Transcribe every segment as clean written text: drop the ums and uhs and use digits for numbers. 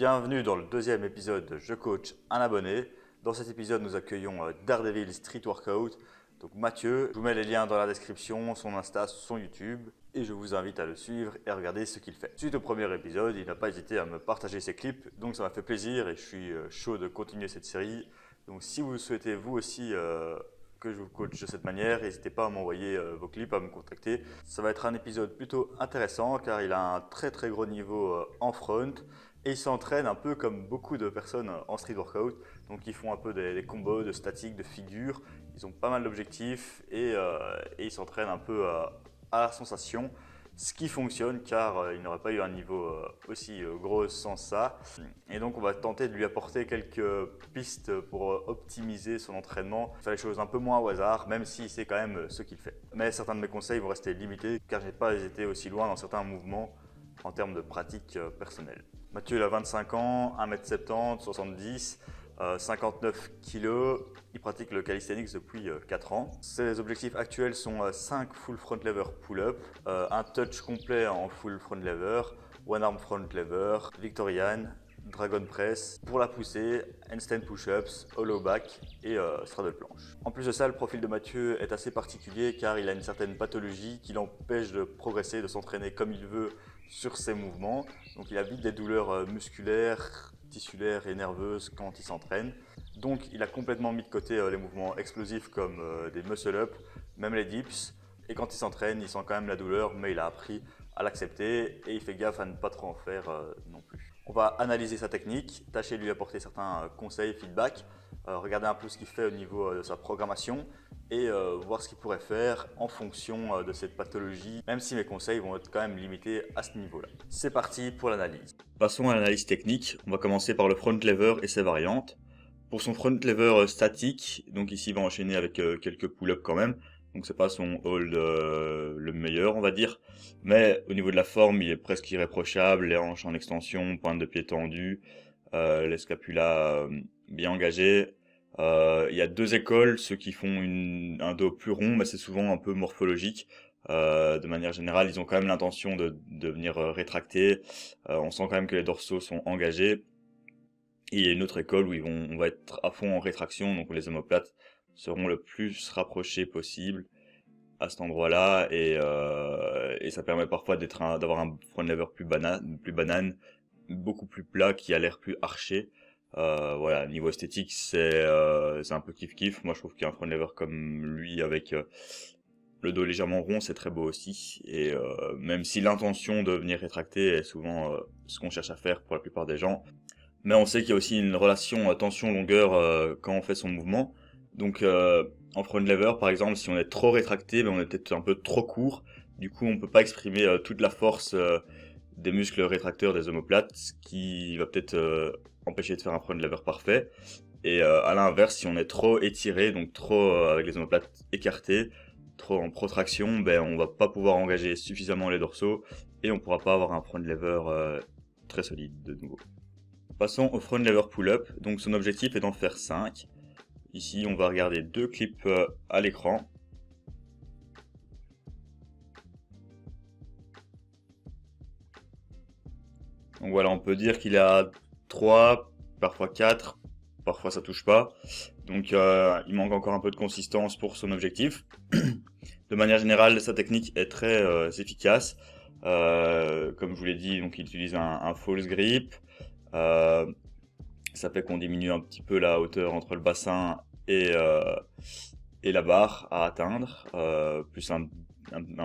Bienvenue dans le deuxième épisode de Je coach un abonné. Dans cet épisode, nous accueillons Daredevil Street Workout. Donc Mathieu, je vous mets les liens dans la description, son Insta, son YouTube, et je vous invite à le suivre et à regarder ce qu'il fait. Suite au premier épisode, il n'a pas hésité à me partager ses clips, donc ça m'a fait plaisir et je suis chaud de continuer cette série. Donc si vous souhaitez vous aussi que je vous coach de cette manière, n'hésitez pas à m'envoyer vos clips, à me contacter. Ça va être un épisode plutôt intéressant car il a un très gros niveau en front et il s'entraîne un peu comme beaucoup de personnes en street workout. Donc ils font un peu des combos de statiques, de figures, ils ont pas mal d'objectifs et ils s'entraînent un peu à la sensation. Ce qui fonctionne car il n'aurait pas eu un niveau aussi gros sans ça. Et donc on va tenter de lui apporter quelques pistes pour optimiser son entraînement, faire les choses un peu moins au hasard, même s'il sait quand même ce qu'il fait. Mais certains de mes conseils vont rester limités car je n'ai pas été aussi loin dans certains mouvements en termes de pratique personnelle. Mathieu il a 25 ans, 1m70, 70, 59 kg, il pratique le calisthenics depuis 4 ans. Ses objectifs actuels sont 5 full front lever pull-up, un touch complet en full front lever, one arm front lever, Victorian, dragon press, pour la poussée, handstand push-ups, hollow back et straddle planche. En plus de ça, le profil de Mathieu est assez particulier car il a une certaine pathologie qui l'empêche de progresser, de s'entraîner comme il veut sur ses mouvements. Donc il a vite des douleurs musculaires, tissulaires et nerveuses quand il s'entraîne. Donc il a complètement mis de côté les mouvements explosifs comme des muscle-up, même les dips. Et quand il s'entraîne, il sent quand même la douleur, mais il a appris à l'accepter et il fait gaffe à ne pas trop en faire non plus. On va analyser sa technique, tâcher de lui apporter certains conseils, feedback, regarder un peu ce qu'il fait au niveau de sa programmation et voir ce qu'il pourrait faire en fonction de cette pathologie, même si mes conseils vont être quand même limités à ce niveau-là. C'est parti pour l'analyse. Passons à l'analyse technique. On va commencer par le front lever et ses variantes. Pour son front lever statique, donc ici il va enchaîner avec quelques pull-ups quand même. Donc c'est pas son hold le meilleur on va dire, mais au niveau de la forme il est presque irréprochable, les hanches en extension, pointe de pied tendue, les scapulas bien engagés. Il y a deux écoles, ceux qui font un dos plus rond, mais c'est souvent un peu morphologique. De manière générale ils ont quand même l'intention de venir rétracter, on sent quand même que les dorsaux sont engagés. Et il y a une autre école où on va être à fond en rétraction, donc les omoplates seront le plus rapprochés possible à cet endroit-là et ça permet parfois d'avoir un front lever plus banane, beaucoup plus plat, qui a l'air plus arché. Voilà, niveau esthétique c'est un peu kiff. Moi je trouve qu'un front lever comme lui avec le dos légèrement rond c'est très beau aussi, et même si l'intention de venir rétracter est souvent ce qu'on cherche à faire pour la plupart des gens, mais on sait qu'il y a aussi une relation tension-longueur quand on fait son mouvement. Donc en front lever par exemple, si on est trop rétracté, on est peut-être un peu trop court. Du coup on peut pas exprimer toute la force des muscles rétracteurs des omoplates, ce qui va peut-être empêcher de faire un front lever parfait. Et à l'inverse, si on est trop étiré, donc trop avec les omoplates écartées, trop en protraction, on va pas pouvoir engager suffisamment les dorsaux et on pourra pas avoir un front lever très solide de nouveau. Passons au front lever pull-up, donc son objectif est d'en faire 5. Ici on va regarder deux clips à l'écran. Donc voilà, on peut dire qu'il a 3, parfois 4, parfois ça touche pas. Donc il manque encore un peu de consistance pour son objectif. De manière générale, sa technique est très efficace. Comme je vous l'ai dit, donc il utilise un false grip. Ça fait qu'on diminue un petit peu la hauteur entre le bassin et la barre à atteindre, plus un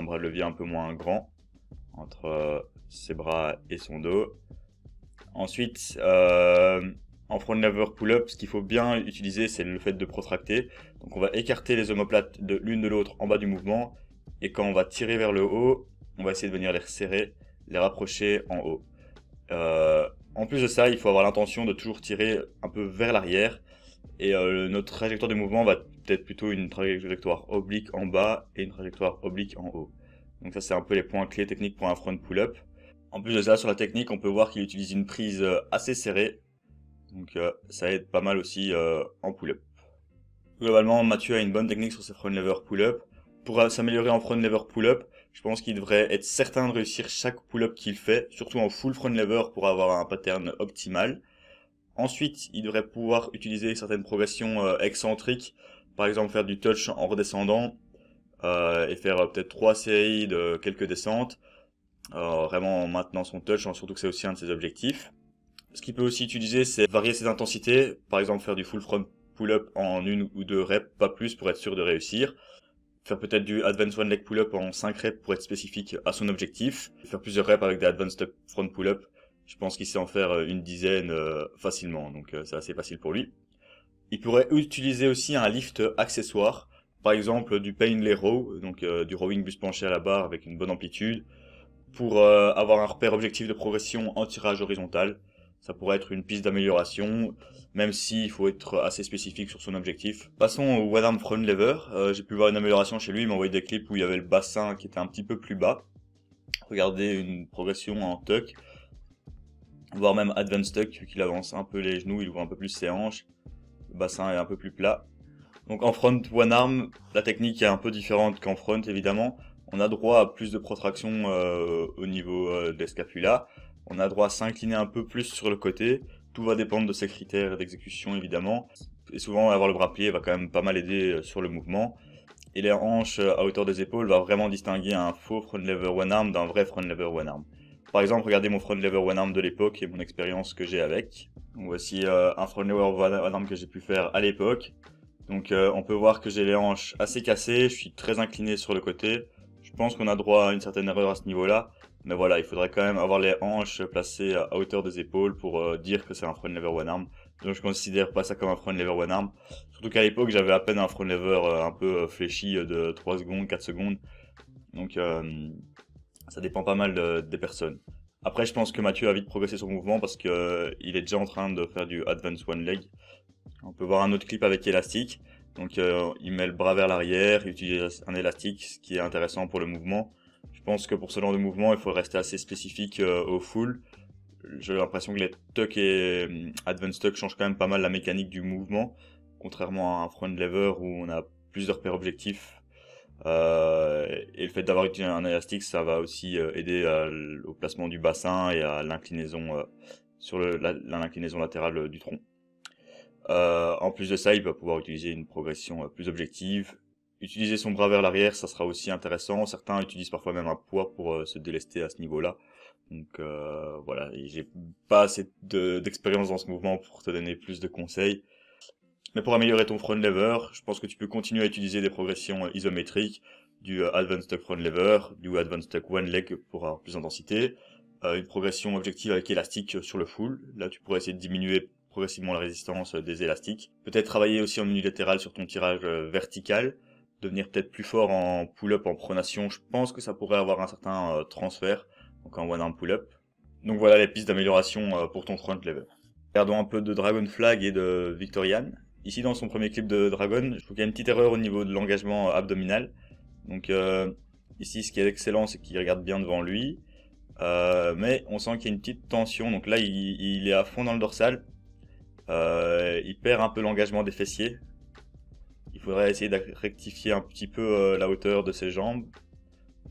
bras de levier un peu moins grand entre ses bras et son dos. Ensuite, en front lever pull-up, ce qu'il faut bien utiliser, c'est le fait de protracter. Donc on va écarter les omoplates de l'une de l'autre en bas du mouvement, et quand on va tirer vers le haut, on va essayer de venir les resserrer, les rapprocher en haut. En plus de ça, il faut avoir l'intention de toujours tirer un peu vers l'arrière, et notre trajectoire de mouvement va être plutôt une trajectoire oblique en bas et une trajectoire oblique en haut. Donc ça c'est un peu les points clés techniques pour un front pull-up. En plus de ça, sur la technique, on peut voir qu'il utilise une prise assez serrée, donc ça aide pas mal aussi en pull-up. Globalement, Mathieu a une bonne technique sur ses front lever pull-up. Pour s'améliorer en front lever pull-up, Je pense qu'il devrait être certain de réussir chaque pull-up qu'il fait, surtout en full front lever pour avoir un pattern optimal. Ensuite, il devrait pouvoir utiliser certaines progressions excentriques, par exemple faire du touch en redescendant et faire peut-être 3 séries de quelques descentes, vraiment en maintenant son touch, surtout que c'est aussi un de ses objectifs. Ce qu'il peut aussi utiliser, c'est varier ses intensités, par exemple faire du full front pull-up en 1 ou 2 reps, pas plus pour être sûr de réussir. Faire peut-être du advanced one leg pull-up en 5 reps pour être spécifique à son objectif. Faire plusieurs reps avec des advanced front pull-up. Je pense qu'il sait en faire une dizaine facilement, donc c'est assez facile pour lui. Il pourrait utiliser aussi un lift accessoire, par exemple du painley row, donc du rowing buste penché à la barre avec une bonne amplitude, pour avoir un repère objectif de progression en tirage horizontal. Ça pourrait être une piste d'amélioration, même s'il faut être assez spécifique sur son objectif. Passons au one arm front lever. J'ai pu voir une amélioration chez lui, il m'a envoyé des clips où il y avait le bassin qui était un petit peu plus bas. Regardez une progression en tuck, voire même advanced tuck, vu qu'il avance un peu les genoux, il ouvre un peu plus ses hanches. Le bassin est un peu plus plat. Donc en front one arm, la technique est un peu différente qu'en front évidemment. On a droit à plus de protraction au niveau des scapulas. On a droit à s'incliner un peu plus sur le côté. Tout va dépendre de ses critères d'exécution évidemment. Et souvent avoir le bras plié va quand même pas mal aider sur le mouvement. Et les hanches à hauteur des épaules va vraiment distinguer un faux front lever one arm d'un vrai front lever one arm. Par exemple, regardez mon front lever one arm de l'époque et mon expérience que j'ai avec. Donc voici un front lever one arm que j'ai pu faire à l'époque. Donc on peut voir que j'ai les hanches assez cassées, je suis très incliné sur le côté. Je pense qu'on a droit à une certaine erreur à ce niveau-là. Mais voilà, il faudrait quand même avoir les hanches placées à hauteur des épaules pour dire que c'est un front lever one arm. Donc je considère pas ça comme un front lever one arm. Surtout qu'à l'époque j'avais à peine un front lever un peu fléchi de 3 secondes, 4 secondes. Donc ça dépend pas mal des personnes. Après je pense que Mathieu a vite progressé son mouvement parce que il est déjà en train de faire du advanced one leg. On peut voir un autre clip avec élastique. Donc il met le bras vers l'arrière, il utilise un élastique, ce qui est intéressant pour le mouvement. Je pense que pour ce genre de mouvement, il faut rester assez spécifique au full. J'ai l'impression que les tuck et advanced tuck changent quand même pas mal la mécanique du mouvement, contrairement à un front lever où on a plus de repères objectifs. Et le fait d'avoir utilisé un élastique, ça va aussi aider au placement du bassin et à l'inclinaison sur l'inclinaison latérale du tronc. En plus de ça, il va pouvoir utiliser une progression plus objective. Utiliser son bras vers l'arrière, ça sera aussi intéressant. Certains utilisent parfois même un poids pour se délester à ce niveau-là. Donc voilà, j'ai pas assez d'expérience dans ce mouvement pour te donner plus de conseils. Mais pour améliorer ton front lever, je pense que tu peux continuer à utiliser des progressions isométriques, du advanced tuck front lever, du advanced tuck one leg pour avoir plus d'intensité, une progression objective avec élastique sur le full. Là, tu pourrais essayer de diminuer progressivement la résistance des élastiques. Peut-être travailler aussi en unilatéral sur ton tirage vertical, devenir peut-être plus fort en pull-up, en pronation. Je pense que ça pourrait avoir un certain transfert, donc en one arm pull-up. Donc voilà les pistes d'amélioration pour ton front lever. Regardons un peu de Dragon Flag et de Victorian. Ici dans son premier clip de Dragon, je trouve qu'il y a une petite erreur au niveau de l'engagement abdominal. Donc ici ce qui est excellent c'est qu'il regarde bien devant lui. Mais on sent qu'il y a une petite tension, donc là il est à fond dans le dorsal. Il perd un peu l'engagement des fessiers. Il faudrait essayer de rectifier un petit peu la hauteur de ses jambes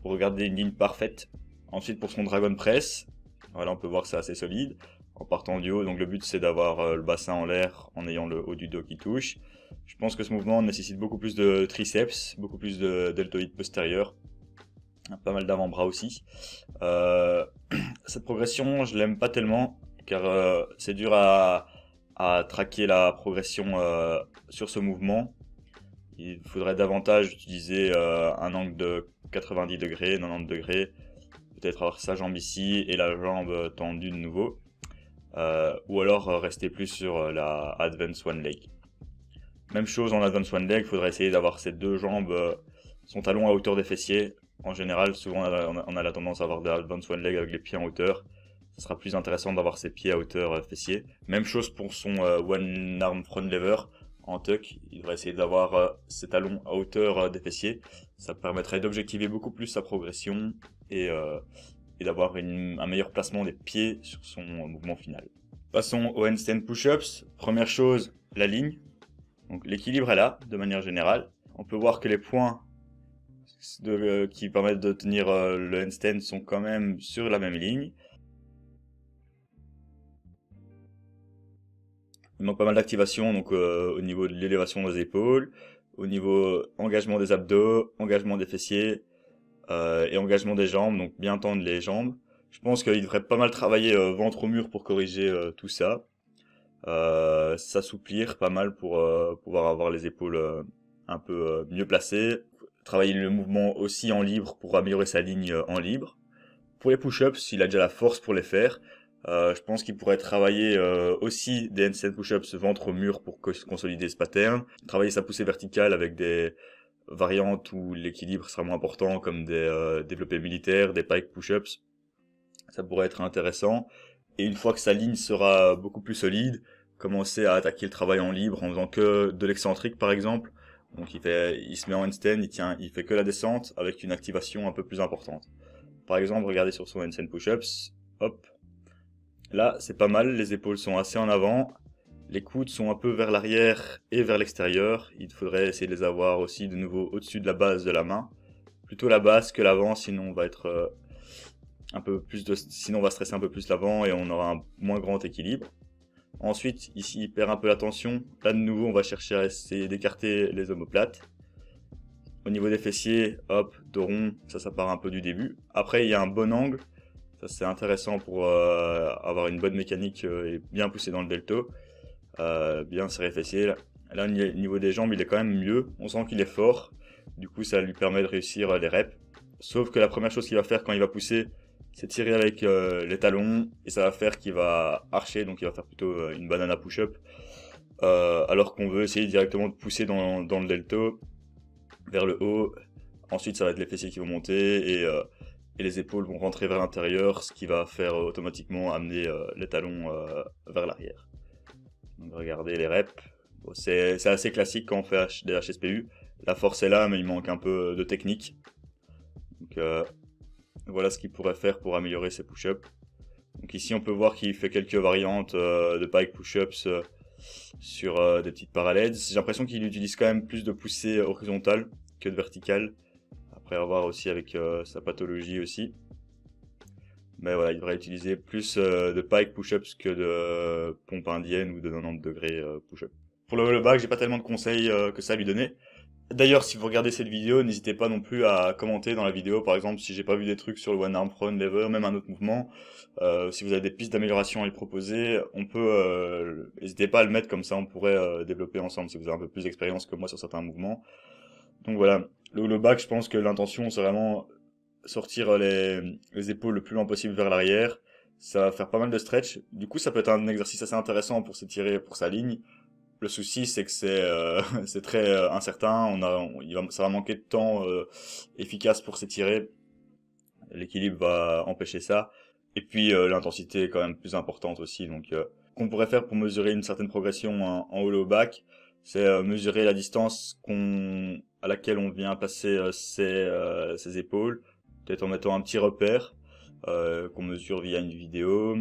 pour regarder une ligne parfaite. Ensuite pour son Dragon Press, voilà on peut voir que c'est assez solide en partant du haut, donc le but c'est d'avoir le bassin en l'air en ayant le haut du dos qui touche. Je pense que ce mouvement nécessite beaucoup plus de triceps, beaucoup plus de deltoïdes postérieurs, pas mal d'avant-bras aussi. Cette progression je l'aime pas tellement car c'est dur à traquer la progression sur ce mouvement. Il faudrait davantage utiliser un angle de 90 degrés, 90 degrés, peut-être avoir sa jambe ici et la jambe tendue de nouveau, ou alors rester plus sur la Advanced One Leg. Même chose en Advanced One Leg, il faudrait essayer d'avoir ces deux jambes, son talon à hauteur des fessiers. En général, souvent on a la tendance à avoir des Advanced One Leg avec les pieds en hauteur. Ce sera plus intéressant d'avoir ses pieds à hauteur fessiers. Même chose pour son One Arm Front Lever. En tuck, il devrait essayer d'avoir ses talons à hauteur des fessiers. Ça permettrait d'objectiver beaucoup plus sa progression et d'avoir un meilleur placement des pieds sur son mouvement final. Passons aux handstand push-ups. Première chose, la ligne. Donc l'équilibre est là, de manière générale. On peut voir que les points qui permettent de tenir le handstand sont quand même sur la même ligne. Il manque pas mal d'activation donc au niveau de l'élévation des épaules, au niveau engagement des abdos, engagement des fessiers et engagement des jambes, donc bien tendre les jambes. Je pense qu'il devrait pas mal travailler ventre au mur pour corriger tout ça. S'assouplir pas mal pour pouvoir avoir les épaules un peu mieux placées. Travailler le mouvement aussi en libre pour améliorer sa ligne en libre. Pour les push-ups, il a déjà la force pour les faire. Je pense qu'il pourrait travailler aussi des handstand push-ups ventre au mur pour consolider ce pattern. Travailler sa poussée verticale avec des variantes où l'équilibre sera moins important, comme des développés militaires, des pike push-ups. Ça pourrait être intéressant. Et une fois que sa ligne sera beaucoup plus solide, commencer à attaquer le travail en libre en faisant que de l'excentrique par exemple. Donc il se met en handstand, il fait que la descente avec une activation un peu plus importante. Par exemple, regardez sur son handstand push-ups, hop. Là, c'est pas mal, les épaules sont assez en avant, les coudes sont un peu vers l'arrière et vers l'extérieur. Il faudrait essayer de les avoir aussi de nouveau au-dessus de la base de la main. Plutôt la base que l'avant, sinon on va être sinon on va stresser un peu plus l'avant et on aura un moins grand équilibre. Ensuite, ici, il perd un peu la tension. Là, de nouveau, on va chercher à essayer d'écarter les omoplates. Au niveau des fessiers, hop, dos rond, ça part un peu du début. Après, il y a un bon angle. Ça, c'est intéressant pour avoir une bonne mécanique et bien pousser dans le delto. Bien serrer les fessiers. Là, au niveau des jambes, il est quand même mieux. On sent qu'il est fort. Du coup, ça lui permet de réussir les reps. Sauf que la première chose qu'il va faire quand il va pousser, c'est tirer avec les talons et ça va faire qu'il va archer, donc il va faire plutôt une banana push-up. Alors qu'on veut essayer directement de pousser dans le delto vers le haut. Ensuite, ça va être les fessiers qui vont monter et les épaules vont rentrer vers l'intérieur, ce qui va faire automatiquement amener les talons vers l'arrière. Donc regardez les reps. Bon, c'est assez classique quand on fait des HSPU. La force est là, mais il manque un peu de technique. Donc voilà ce qu'il pourrait faire pour améliorer ses push-ups. Donc ici on peut voir qu'il fait quelques variantes de pike push-ups sur des petites parallèles. J'ai l'impression qu'il utilise quand même plus de poussées horizontales que de verticales. Après avoir aussi avec sa pathologie aussi. Mais voilà, il devrait utiliser plus de pike push-ups que de pompe indienne ou de 90 degrés push-up. Pour le back, j'ai pas tellement de conseils que ça à lui donner. D'ailleurs, si vous regardez cette vidéo, n'hésitez pas non plus à commenter dans la vidéo, par exemple, si j'ai pas vu des trucs sur le one arm front lever, même un autre mouvement. Si vous avez des pistes d'amélioration à lui proposer, n'hésitez pas à le mettre, comme ça on pourrait développer ensemble si vous avez un peu plus d'expérience que moi sur certains mouvements. Donc voilà, le back, je pense que l'intention c'est vraiment sortir les épaules le plus loin possible vers l'arrière. Ça va faire pas mal de stretch. Du coup, ça peut être un exercice assez intéressant pour s'étirer pour sa ligne. Le souci, c'est que c'est très incertain. Ça va manquer de temps efficace pour s'étirer. L'équilibre va empêcher ça. Et puis l'intensité est quand même plus importante aussi. Donc, qu'on pourrait faire pour mesurer une certaine progression en hollow back, c'est mesurer la distance à laquelle on vient passer ses épaules, peut-être en mettant un petit repère qu'on mesure via une vidéo.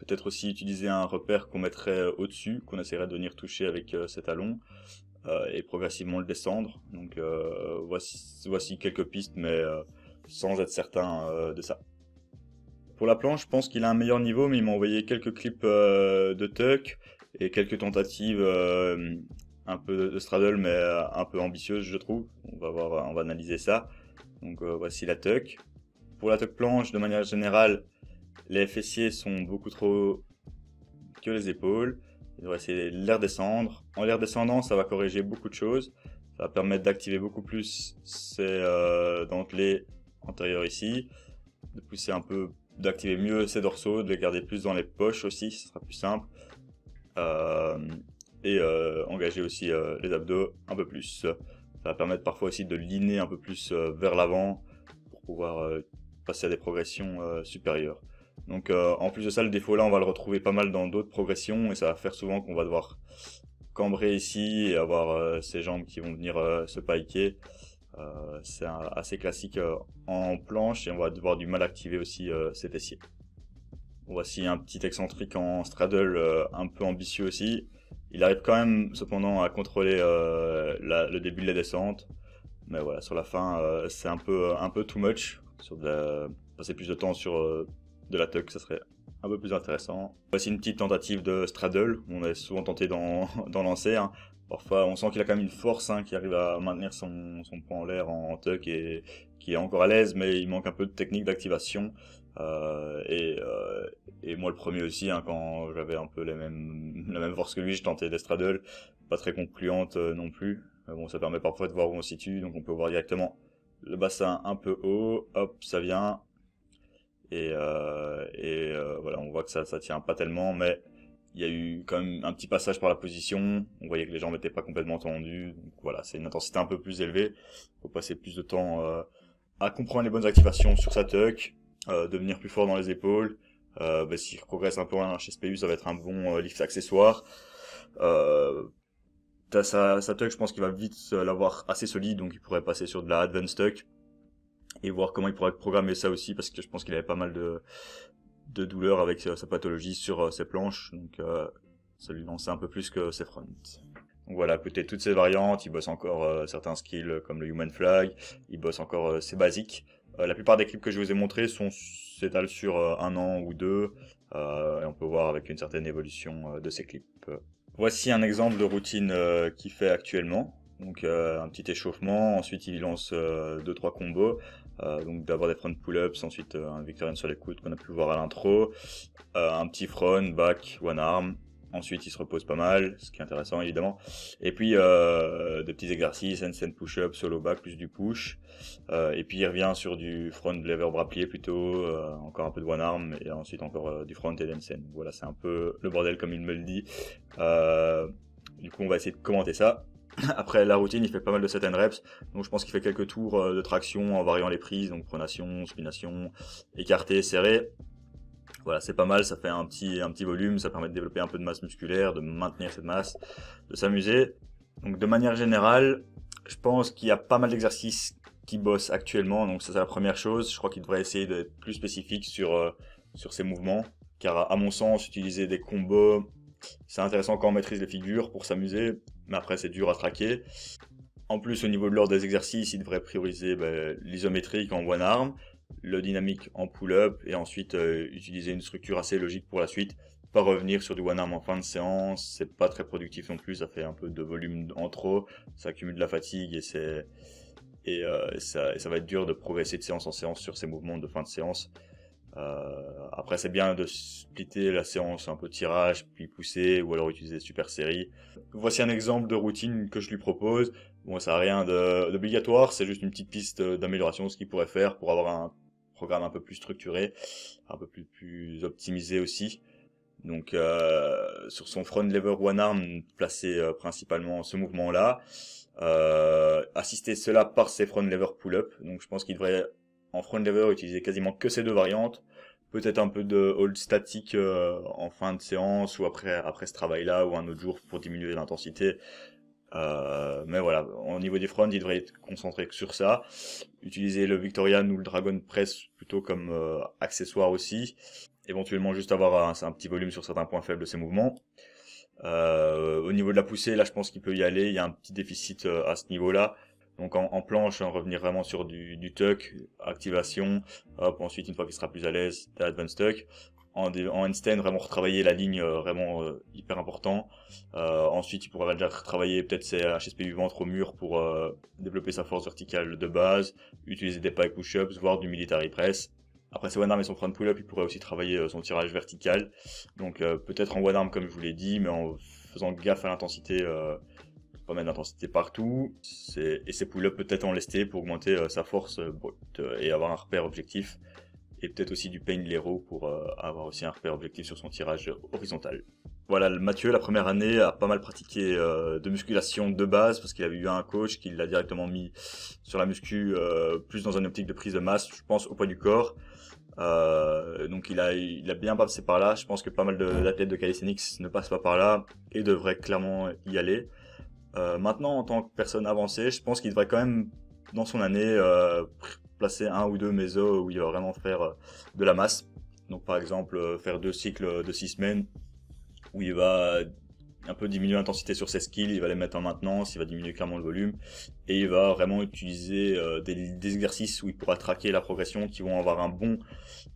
Peut-être aussi utiliser un repère qu'on mettrait au-dessus, qu'on essaierait de venir toucher avec ses talons et progressivement le descendre. Donc voici quelques pistes, mais sans être certain de ça. Pour la planche, je pense qu'il a un meilleur niveau, mais il m'a envoyé quelques clips de tuck et quelques tentatives un peu de straddle, mais un peu ambitieuses, je trouve. On va analyser ça. Donc voici la tuck. Pour la tuck planche, de manière générale, les fessiers sont beaucoup trop que les épaules. Il devrait essayer de les redescendre. En les redescendant, ça va corriger beaucoup de choses. Ça va permettre d'activer beaucoup plus ces dentelés antérieurs ici. De pousser un peu, d'activer mieux ces dorsaux, de les garder plus dans les poches aussi, ce sera plus simple. Et engager aussi les abdos un peu plus. Ça va permettre parfois aussi de liner un peu plus vers l'avant pour pouvoir passer à des progressions supérieures. Donc en plus de ça, le défaut là, on va le retrouver pas mal dans d'autres progressions et ça va faire souvent qu'on va devoir cambrer ici et avoir ces jambes qui vont venir se piker. C'est assez classique en planche et on va devoir du mal activer aussi ces fessiers. Voici un petit excentrique en straddle un peu ambitieux aussi. Il arrive quand même cependant à contrôler le début de la descente. Mais voilà, sur la fin, c'est un peu too much. Passer plus de temps sur de la tuck, ça serait un peu plus intéressant. Voici une petite tentative de straddle. On est souvent tenté d'en lancer. Hein. Parfois, on sent qu'il a quand même une force, hein, qui arrive à maintenir son poing en l'air en tuck et qui est encore à l'aise, mais il manque un peu de technique d'activation. Et moi le premier aussi, hein, quand j'avais un peu la même force que lui, je tentais des straddle, pas très concluante non plus. Bon, ça permet parfois de voir où on se situe, donc on peut voir directement le bassin un peu haut, hop, ça vient, voilà, on voit que ça tient pas tellement, mais il y a eu quand même un petit passage par la position, on voyait que les jambes n'étaient pas complètement tendues, donc voilà, c'est une intensité un peu plus élevée, faut passer plus de temps à comprendre les bonnes activations sur sa tuck, devenir plus fort dans les épaules. S'il progresse un peu en HSPU, ça va être un bon lift accessoire. Sa tuck, je pense qu'il va vite l'avoir assez solide, donc il pourrait passer sur de la advanced tuck et voir comment il pourrait programmer ça aussi, parce que je pense qu'il avait pas mal de douleurs avec sa pathologie sur ses planches, donc ça lui lançait un peu plus que ses fronts. Donc voilà, à côté de toutes ces variantes, il bosse encore certains skills comme le human flag, il bosse encore ses basiques. La plupart des clips que je vous ai montrés s'étalent sur 1 an ou 2, et on peut voir avec une certaine évolution de ces clips. Voici un exemple de routine qu'il fait actuellement. Donc un petit échauffement, ensuite il lance 2-3 combos, donc d'avoir des front pull-ups, ensuite un Victorian sur les coudes qu'on a pu voir à l'intro, un petit front, back, one arm, ensuite il se repose pas mal, ce qui est intéressant évidemment, et puis des petits exercices, handstand push-up, solo back plus du push, et puis il revient sur du front lever bras plié plutôt, encore un peu de one arm, et ensuite encore du front et handstand. Voilà, c'est un peu le bordel comme il me le dit. Du coup on va essayer de commenter ça. Après la routine, il fait pas mal de set and reps, donc je pense qu'il fait quelques tours de traction en variant les prises, donc pronation, supination, écarté, serré. Voilà, c'est pas mal, ça fait un petit volume, ça permet de développer un peu de masse musculaire, de maintenir cette masse, de s'amuser. Donc de manière générale, je pense qu'il y a pas mal d'exercices qui bossent actuellement, donc ça c'est la première chose. Je crois qu'il devrait essayer d'être plus spécifique sur ses mouvements, car à mon sens, utiliser des combos, c'est intéressant quand on maîtrise les figures pour s'amuser, mais après c'est dur à traquer. En plus, au niveau de l'ordre des exercices, il devrait prioriser l'isométrique en one arm, le dynamique en pull-up, et ensuite utiliser une structure assez logique pour la suite. Pas revenir sur du one arm en fin de séance, c'est pas très productif non plus, ça fait un peu de volume en trop, ça accumule de la fatigue ça va être dur de progresser de séance en séance sur ces mouvements de fin de séance. Après c'est bien de splitter la séance un peu tirage puis pousser ou alors utiliser super séries. Voici un exemple de routine que je lui propose. Bon, ça n'a rien d'obligatoire, c'est juste une petite piste d'amélioration, ce qu'il pourrait faire pour avoir un programme un peu plus structuré, un peu plus optimisé aussi. Donc sur son front lever one arm, placer principalement ce mouvement là, assister cela par ses front lever pull up. Donc je pense qu'il devrait en front lever utiliser quasiment que ces deux variantes, peut-être un peu de hold statique en fin de séance ou après ce travail là ou un autre jour pour diminuer l'intensité. Mais voilà, au niveau des fronts, il devrait être concentré que sur ça. Utiliser le Victorian ou le Dragon Press plutôt comme accessoire aussi. Éventuellement juste avoir un petit volume sur certains points faibles de ses mouvements. Au niveau de la poussée, là je pense qu'il peut y aller, il y a un petit déficit à ce niveau-là. Donc en planche, revenir vraiment sur du tuck, activation, hop, ensuite une fois qu'il sera plus à l'aise, advanced tuck. En handstand, vraiment retravailler la ligne, vraiment hyper important. Ensuite, il pourra déjà retravailler peut-être ses HSPU ventre au mur pour développer sa force verticale de base, utiliser des pike push-ups, voire du military press. Après ses one arm et son front pull-up, il pourrait aussi travailler son tirage vertical. Donc peut-être en one arm comme je vous l'ai dit, mais en faisant gaffe à l'intensité, pas mettre d'intensité partout. Et ses pull-ups peut-être en lesté pour augmenter sa force brute et avoir un repère objectif. Et peut-être aussi du pain lero pour avoir aussi un repère objectif sur son tirage horizontal. Voilà, Mathieu, la première année, a pas mal pratiqué de musculation de base, parce qu'il avait eu un coach qui l'a directement mis sur la muscu, plus dans une optique de prise de masse, je pense, au poids du corps. Donc il a bien passé par là. Je pense que pas mal d'athlètes de calisthenics ne passent pas par là et devraient clairement y aller. Maintenant, en tant que personne avancée, je pense qu'il devrait quand même, dans son année, placer 1 ou 2 mésos où il va vraiment faire de la masse. Donc par exemple faire 2 cycles de 6 semaines où il va un peu diminuer l'intensité sur ses skills, il va les mettre en maintenance, il va diminuer clairement le volume et il va vraiment utiliser des exercices où il pourra traquer la progression qui vont avoir un bon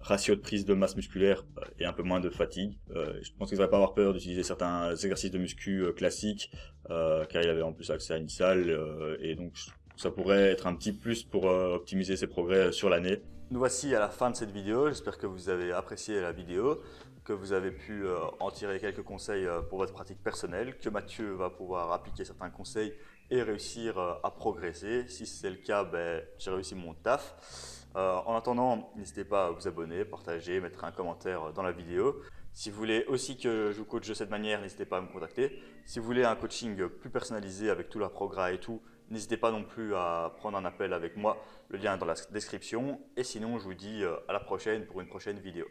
ratio de prise de masse musculaire et un peu moins de fatigue. Je pense qu'il ne devrait pas avoir peur d'utiliser certains exercices de muscu classiques car il avait en plus accès à une salle et donc ça pourrait être un petit plus pour optimiser ses progrès sur l'année. Nous voici à la fin de cette vidéo, j'espère que vous avez apprécié la vidéo, que vous avez pu en tirer quelques conseils pour votre pratique personnelle, que Mathieu va pouvoir appliquer certains conseils et réussir à progresser. Si c'est le cas, j'ai réussi mon taf. En attendant, n'hésitez pas à vous abonner, partager, mettre un commentaire dans la vidéo. Si vous voulez aussi que je vous coach de cette manière, n'hésitez pas à me contacter. Si vous voulez un coaching plus personnalisé avec tout leur programme et tout, n'hésitez pas non plus à prendre un appel avec moi, le lien est dans la description. Et sinon, je vous dis à la prochaine pour une prochaine vidéo.